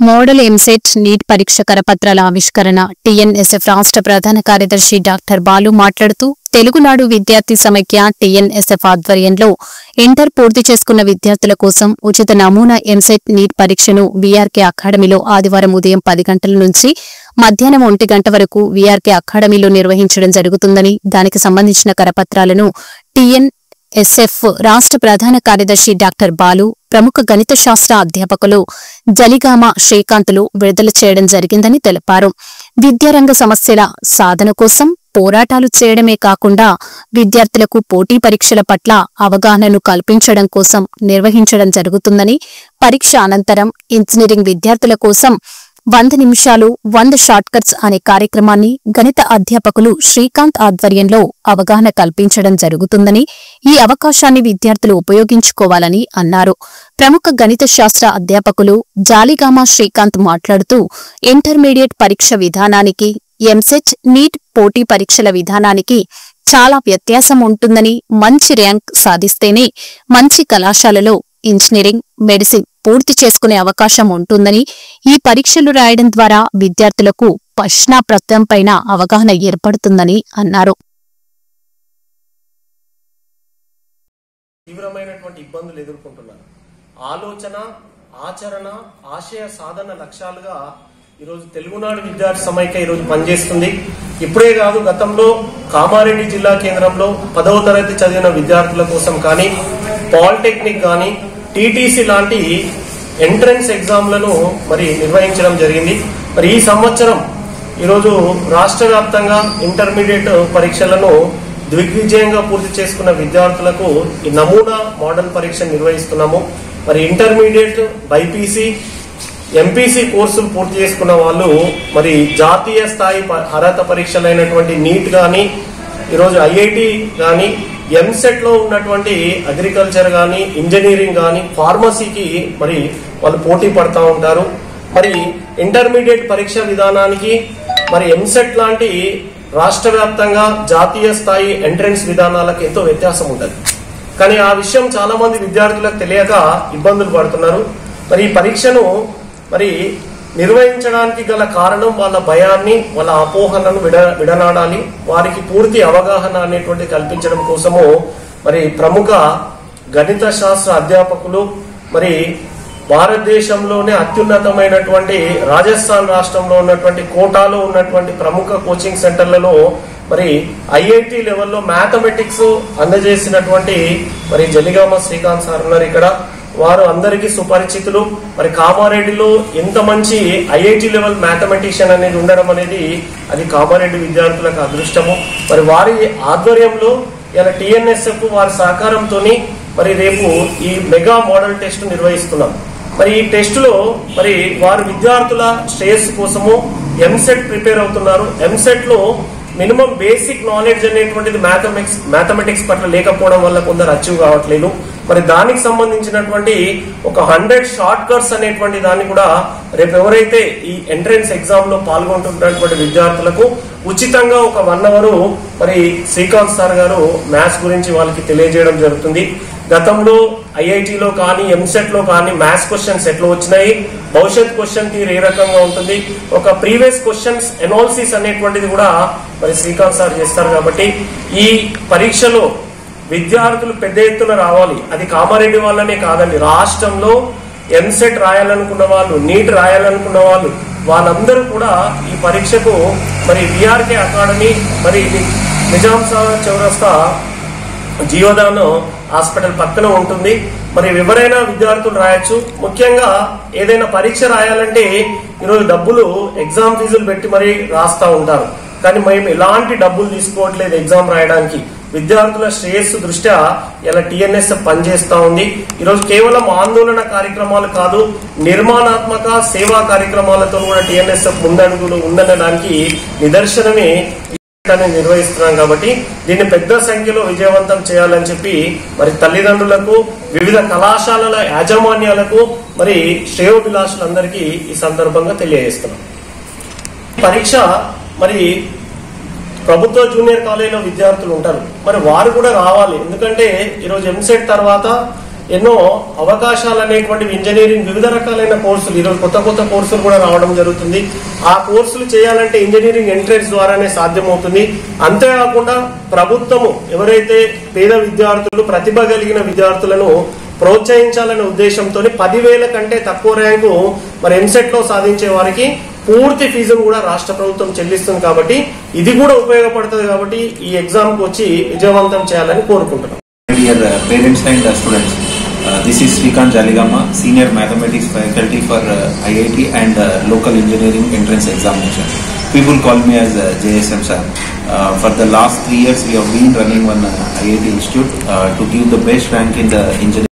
Model EAMCET neat పరీక్ష కరపత్రాల ఆవిష్కరణ TNSF రాష్ట్ర ప్రధాన కార్యదర్శి డాక్టర్ బాలు మాట్లాడుతూ తెలుగునాడు విద్యార్థి సమైక్య టీఎన్ఎస్ఎఫ్ ఆధ్వర్యంలో ఇంటర్ పూర్తి చేసుకున్న విద్యార్థుల కోసం ఉచిత నమూనా ఎంసెట్ నీట్ పరీక్షను వీఆర్కే అకాడమీలో ఆదివారం ఉదయం 10 గంటల నుంచి మధ్యాహ్నం 1 గంట వరకు వీఆర్కే అకాడమీలో నిర్వహించడం జరుగుతుందని, దానికి సంబంధించిన కరపత్రాలను టీఎన్ఎస్ఎఫ్ రాష్ట్ర ప్రధాన కార్యదర్శి డాక్టర్ బాలు, ప్రముఖ గణిత శాస్త్ర అధ్యాపకులు జలిగామ శ్రీకాంత్లు విడుదల చేయడం జరిగిందని తెలిపారు. విద్యారంగ సమస్యల సాధన కోసం పోరాటాలు చేయడమే కాకుండా విద్యార్థులకు పోటీ పరీక్షల పట్ల అవగాహనను కల్పించడం కోసం నిర్వహించడం జరుగుతుందని, పరీక్ష అనంతరం ఇంజనీరింగ్ విద్యార్థుల కోసం 100 నిమిషాలు 100 షార్ట్కట్స్ అనే కార్యక్రమాన్ని గణిత అధ్యాపకులు శ్రీకాంత్ ఆధ్వర్యంలో అవగాహన కల్పించడం జరుగుతుందని, ఈ అవకాశాన్ని విద్యార్థులు ఉపయోగించుకోవాలని అన్నారు. ప్రముఖ గణిత శాస్త్ర అధ్యాపకులు జాలిగామ శ్రీకాంత్ మాట్లాడుతూ ఇంటర్మీడియట్ పరీక్ష విధానానికి, ఎంసెట్ నీట్ పోటీ పరీక్షల విధానానికి చాలా వ్యత్యాసం ఉంటుందని, మంచి ర్యాంక్ సాధిస్తేనే మంచి కళాశాలలో ఇంజనీరింగ్, మెడిసిన్ పూర్తి చేసుకునే అవకాశం ఉంటుందని, ఈ పరీక్షలు రాయడం ద్వారా విద్యార్థులకు ప్రశ్నాపత్రంపైన అవగాహన ఏర్పడుతుందని అన్నారు. తీవ్రమైనటువంటి ఇబ్బందులు ఎదుర్కొంటున్నారు. ఆలోచన, ఆచరణ, ఆశయ సాధన లక్ష్యాలుగా ఈరోజు తెలుగునాడు విద్యార్థి సమైక్య ఈరోజు పనిచేస్తుంది. ఇప్పుడే కాదు, గతంలో కామారెడ్డి జిల్లా కేంద్రంలో 10వ తరగతి చదివిన విద్యార్థుల కోసం కానీ, పాలిటెక్నిక్ కానీ, టీటీసీ లాంటి ఎంట్రన్స్ ఎగ్జామ్లను మరి నిర్వహించడం జరిగింది. మరి ఈ సంవత్సరం ఈరోజు రాష్ట్ర వ్యాప్తంగా ఇంటర్మీడియట్ పరీక్షలను దిగ్విజయంగా పూర్తి చేసుకున్న విద్యార్థులకు ఈ నమూనా మోడల్ పరీక్ష నిర్వహిస్తున్నాము. మరి ఇంటర్మీడియట్, బైపీసీ, ఎంపీసీ కోర్సులు పూర్తి చేసుకున్న వాళ్ళు మరి జాతీయ స్థాయి అర్హత పరీక్షలైనటువంటి నీట్ కానీ, ఈరోజు ఐఐటి కానీ, ఎంసెట్ లో ఉన్నటువంటి అగ్రికల్చర్ కానీ, ఇంజనీరింగ్ కానీ, ఫార్మసీకి మరి వాళ్ళు పోటీ పడతా ఉంటారు. మరి ఇంటర్మీడియట్ పరీక్ష విధానానికి మరి ఎంసెట్ లాంటి రాష్ట్ర వ్యాప్తంగా జాతీయ స్థాయి ఎంట్రన్స్ విధానాలకు ఎంతో వ్యత్యాసం ఉంటుంది. కానీ ఆ విషయం చాలా మంది విద్యార్థులకు తెలియక ఇబ్బందులు పడుతున్నారు. మరి ఈ పరీక్షను మరి నిర్వహించడానికి గల కారణం వాళ్ళ భయాన్ని, వాళ్ళ అపోహలను విడనాడాలి, వారికి పూర్తి అవగాహన అనేటువంటి కల్పించడం కోసము మరి ప్రముఖ గణిత శాస్త్ర అధ్యాపకులు, మరి భారతదేశంలోనే అత్యున్నతమైనటువంటి రాజస్థాన్ రాష్ట్రంలో ఉన్నటువంటి కోటాలో ఉన్నటువంటి ప్రముఖ కోచింగ్ సెంటర్లలో మరి ఐఐటి లెవెల్లో మ్యాథమెటిక్స్ అందజేసినటువంటి మరి జలిగామ శ్రీకాంత్ సార్ ఉన్నారు ఇక్కడ. వారు అందరికీ సుపరిచితులు. మరి కామారెడ్డిలో ఎంత మంచి ఐఐటి లెవెల్ మ్యాథమెటిషియన్ అనేది ఉండడం అనేది అది కామారెడ్డి విద్యార్థులకు అదృష్టము. మరి వారి ఆధ్వర్యంలో ఇలా టీఎన్ఎస్ఎఫ్ వారి సహకారంతో మరి రేపు ఈ మెగా మోడల్ టెస్ట్ నిర్వహిస్తున్నాం. మరి ఈ టెస్ట్ లో మరి వారి విద్యార్థుల శ్రేయస్సు కోసము ఎంసెట్ ప్రిపేర్ అవుతున్నారు. ఎంసెట్ లో మినిమం బేసిక్ నాలెడ్జ్ అనేటువంటిది మ్యాథమెటిక్స్ పట్ల లేకపోవడం వల్ల కొందరు అచీవ్ కావట్లేదు. మరి దానికి సంబంధించినటువంటి ఒక 100 షార్ట్ కట్స్ అనేటువంటి దాన్ని కూడా రేపు ఎవరైతే ఈ ఎంట్రన్స్ ఎగ్జామ్ లో పాల్గొంటున్నటువంటి విద్యార్థులకు ఉచితంగా ఒక 1 అవర్ మరి శ్రీకాంత్ సార్ గారు మ్యాథ్స్ గురించి వాళ్ళకి తెలియజేయడం జరుగుతుంది. గతంలో ఐఐటిలో కానీ, ఎంసెట్ లో కానీ మ్యాథ్స్ క్వశ్చన్స్ ఎట్లా వచ్చినాయి, భవిష్యత్ క్వశ్చన్ తీరు ఏ రకంగా ఉంటుంది, ఒక ప్రీవియస్ క్వశ్చన్స్ ఎనాలిసిస్ అనేటువంటిది కూడా మరి శ్రీకాంత్ సార్ చేస్తారు. కాబట్టి ఈ పరీక్షలో విద్యార్థులు పెద్ద ఎత్తున రావాలి. అది కామారెడ్డి వాళ్ళనే కాదండి, రాష్ట్రంలో ఎంసెట్ రాయాలనుకున్న వాళ్ళు, నీట్ రాయాలనుకున్న వాళ్ళు, వాళ్ళందరూ కూడా ఈ పరీక్షకు మరి వీఆర్కే అకాడమీ మరి నిజాం సాగర్ చౌరస్తా జీవదాన్ హాస్పిటల్ పక్కన ఉంటుంది. మరి ఎవరైనా విద్యార్థులు రాయొచ్చు. ముఖ్యంగా ఏదైనా పరీక్ష రాయాలంటే ఈరోజు డబ్బులు, ఎగ్జామ్ ఫీజులు పెట్టి మరి రాస్తా ఉంటారు. కానీ మేము ఎలాంటి డబ్బులు తీసుకోవట్లేదు ఎగ్జామ్ రాయడానికి. విద్యార్థుల శ్రేయస్సు దృష్ట్యా ఇలా టీఎన్ఎస్ఎఫ్ పనిచేస్తా ఉంది. ఈరోజు కేవలం ఆందోళన కార్యక్రమాలు కాదు, నిర్మాణాత్మక సేవా కార్యక్రమాలతో కూడా టీఎన్ఎస్ఎఫ్ ముందడుగులు ఉందనడానికి నిదర్శనమే నిర్వహిస్తున్నాం. కాబట్టి దీన్ని పెద్ద సంఖ్యలో విజయవంతం చేయాలని చెప్పి మరి తల్లిదండ్రులకు, వివిధ కళాశాలల యాజమాన్యాలకు, మరి శ్రేయోభిలాషులందరికీ ఈ సందర్భంగా తెలియజేస్తున్నాం. పరీక్ష మరి ప్రభుత్వ జూనియర్ కాలేజీలో విద్యార్థులు ఉంటారు, మరి వారు కూడా రావాలి. ఎందుకంటే ఈరోజు ఎంసెట్ తర్వాత ఎన్నో అవకాశాలు అనేటువంటివి ఇంజనీరింగ్ వివిధ రకాలైన కోర్సులు ఈరోజు కొత్త కొత్త కోర్సులు కూడా రావడం జరుగుతుంది. ఆ కోర్సులు చేయాలంటే ఇంజనీరింగ్ ఎంట్రెన్స్ ద్వారానే సాధ్యమవుతుంది. అంతేకాకుండా ప్రభుత్వము ఎవరైతే పేద విద్యార్థులు ప్రతిభ కలిగిన విద్యార్థులను ప్రోత్సహించాలనే ఉద్దేశంతో 10,000 కంటే తక్కువ ర్యాంకు మరి ఎంసెట్ లో సాధించే వారికి పూర్తి ఫీజును కూడా రాష్ట్ర ప్రభుత్వం చెల్లిస్తుంది. కాబట్టి ఇది కూడా ఉపయోగపడుతుంది. కాబట్టి ఈ ఎగ్జామ్ కు వచ్చి విజయవంతం చేయాలని కోరుకుంటున్నాం. Dear parents and students, this is Srikanth Jaligama, Senior Mathematics Faculty for IIT and Local Engineering Entrance Examination. People call me as JSM sir. For the last 3 years, we have been running one IIT institute to give the best rank in the engineering.